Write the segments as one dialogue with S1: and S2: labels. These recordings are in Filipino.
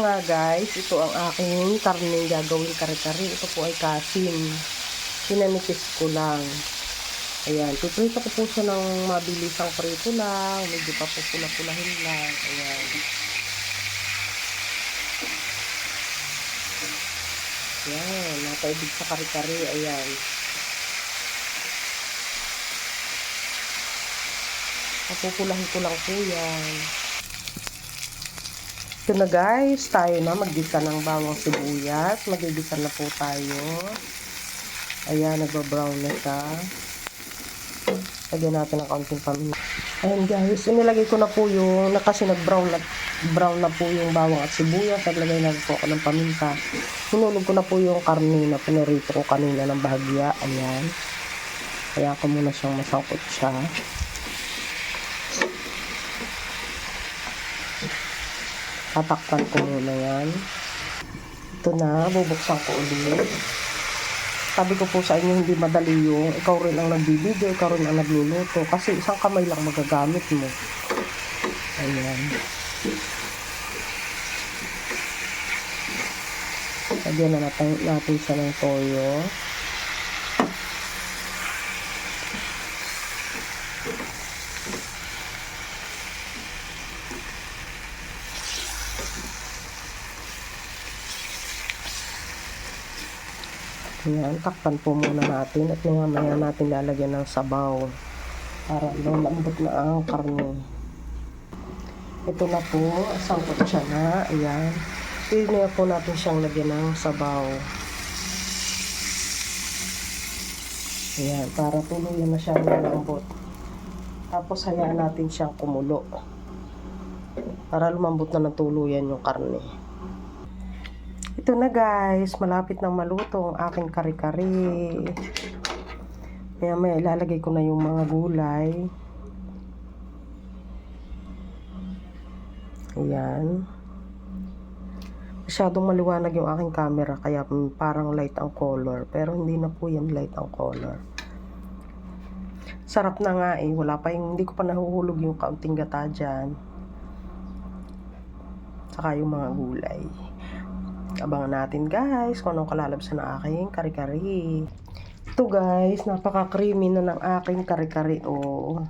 S1: Nga guys, ito ang aking karneng gagawin kare-kare. Ito po ay kasim. Pinanipis ko lang. Ayan, piprito ko po siya ng mabilisang prito lang. Medyo pa po pula-pulahin lang. Ayan. Ayan, napaibig sa kare-kare. Ayan. Napupulahin ko lang po yan. Ito na guys, tayo na maggisa ng bawang sibuyas. Magigisa na po tayo. Ayan, nagbabrown na siya. Lagyan natin ng kaunting paminta. Ayan guys, inilagay ko na po yung, kasi nag-brown na po yung bawang at sibuyas. Naglagay na po ako ng paminta. Hinulog ko na po yung karne na pinarito ko kanina ng bahagya. Ayan. Kaya ko muna siyang masangkot siya. Tatakpan ko muna yan. Ito na, bubuksan ko ulit. Sabi ko po sa inyo, hindi madali yung ikaw rin ang nagbibideo, ikaw rin ang nagluluto. Kasi isang kamay lang magagamit mo. Ayan. Lagyan na natin siya ng toyo. Ayan, takpan po muna natin at mamaya natin lalagyan ng sabaw para lumambot na ang karne. Ito na po, sangkot siya na. Ayan, pwede na po natin siyang lagyan ng sabaw. Ayan, para tuluyan na siyang lumambot. Tapos hayaan natin siyang kumulo para lumambot na ng tuluyan yung karne. Ito na guys, malapit nang maluto ang aking kare-kare. Maya ilalagay ko na yung mga gulay. Ayan. Masyadong maliwanag yung aking camera kaya parang light ang color. Pero hindi na po yan light ang color. Sarap na nga eh. Wala pa yung, hindi ko pa nahuhulog yung kaunting gata dyan. Saka yung mga gulay. Abangan natin guys kung anong kalalabsan ng aking kare-kare. Ito guys, napaka-creamy na ng aking kare-kare. Oh.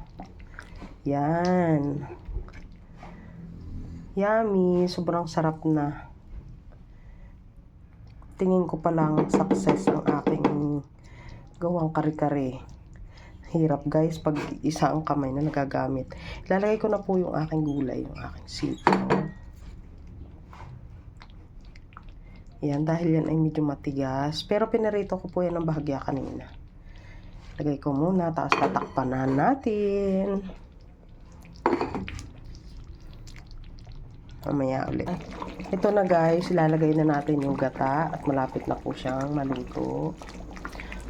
S1: Yan. Yummy. Sobrang sarap na. Tingin ko pa lang success ang aking gawang kare-kare. Hirap guys pag isa ang kamay na nagagamit. Ilalagay ko na po yung aking gulay, yung aking sitaw. Yan, dahil yan ay medyo matigas. Pero pinarito ko po yan ng bahagya kanina. Lagay ko muna, tapos tatakpanan natin. Mamaya ulit. Ito na guys, ilalagay na natin yung gata at malapit na po siyang maluto.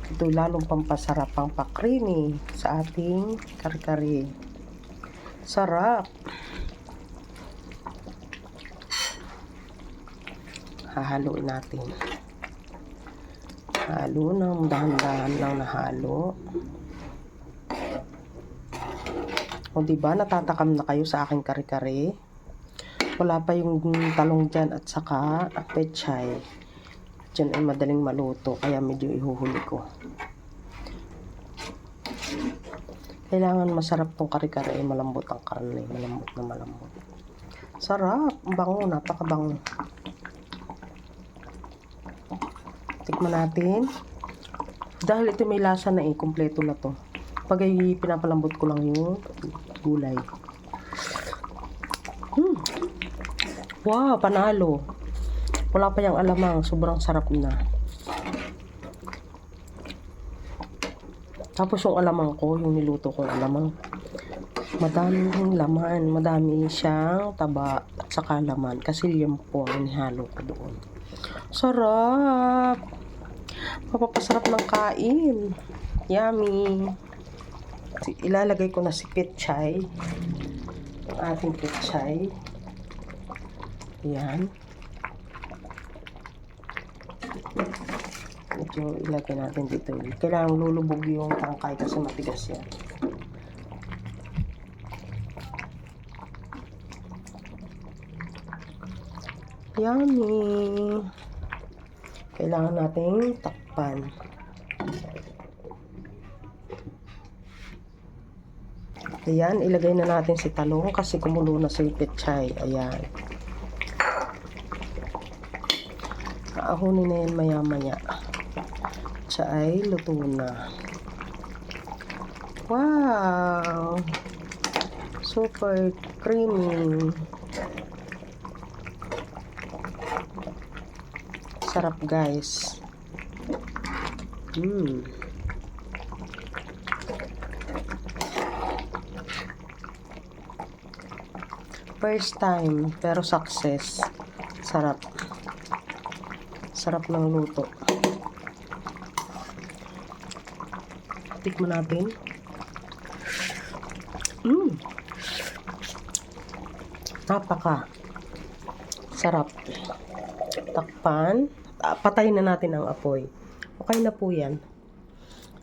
S1: Ito lalong pampasarap, pampakreamy sa ating kare-kare. Sarap! Hahaluin natin. Halo na, dahan-dahan lang na halo. O diba, natatakam na kayo sa aking kare-kare. Wala pa yung talong dyan at saka pechay. Dyan ay madaling maluto, kaya medyo ihuhuli ko. Kailangan masarap tong kare-kare, malambot ang karne, malambot na malambot. Sarap, bango, napakabango. Tikman natin. Dahil ito may lasa na eh, kompleto na to. Pag ay pinapalambot ko lang yung gulay. Wow, panalo. Wala pa yung alamang, sobrang sarap na. Tapos yung alamang ko, yung niluto kong alamang, madaming laman, madami siyang taba at saka laman. Kasi yan po ang inihalo ko doon. Sarap! Mapapasarap ng kain. Yummy! Ilalagay ko na si pechay. Ang ating pechay. Ayan. Medyo ilagay natin dito. Kailangan lulubog yung tangkay kasi matigas yan. Yummy! Kailangan nating takpan. Ayan, ilagay na natin si talong kasi kumulo na si pechay. Ayan. Aahunin na yan maya-maya. Siya ay luto na. Wow! Super creamy. Sarap, guys. First time, pero success. Sarap. Sarap ng luto. Tikman natin. Napaka sarap. Takpan. Patayin na natin ang apoy. Okay na po yan.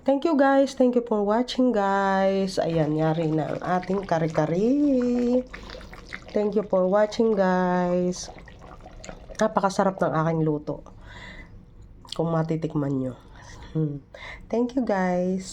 S1: Thank you guys. Thank you for watching guys. Ayan, yari na ang ating kare-kare. Thank you for watching guys. Napakasarap ng aking luto. Kung matitikman nyo. Thank you guys.